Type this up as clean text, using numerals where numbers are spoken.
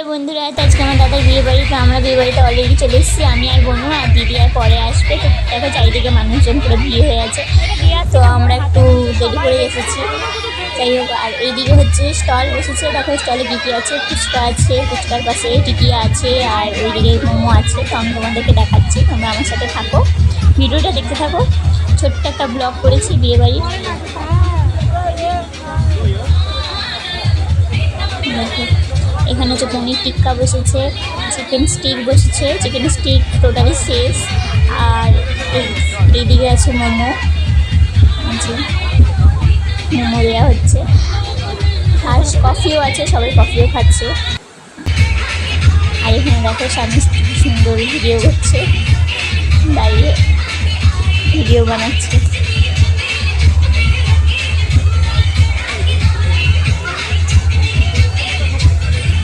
বন্ধুরা, আজকে আমার দাদার বিয়ে বাড়ি। তো আমরা বিয়ে বাড়িতে অলরেডি চলে এসেছি। আমি আর বোনু আর দিদি আর পরে আসবে। তো দেখো চারিদিকে মানুষজন পুরো ভিড় হয়ে আছে। তো আমরা একটু দেরি করে এসেছি। যাই হোক, আর এইদিকে হচ্ছে স্টল বসেছে। দেখো স্টলে কী কী আছে। ফুচকা আছে, ফুচকার পাশে টিকিয়া আছে, আর ওইদিকে মোমো আছে। তো আমি তোমাদেরকে দেখাচ্ছি, তোমরা আমার সাথে থাকো, ভিডিওটা দেখতে থাকো। ছোট্ট একটা ব্লগ করেছি বিয়ে বাড়ির। এখানে হচ্ছে পনির টিক্কা বসেছে, চিকেন স্টিক বসেছে, চিকেন স্টিক টোটালি শেষ। আর এইদিকে আছে মোমো, মোমো দেওয়া হচ্ছে। আর কফিও আছে, সবাই কফিও খাচ্ছে। আর এখানে দেখো স্বামী স্ত্রী সুন্দর ভিডিও করছে, দাঁড়িয়ে ভিডিও বানাচ্ছে।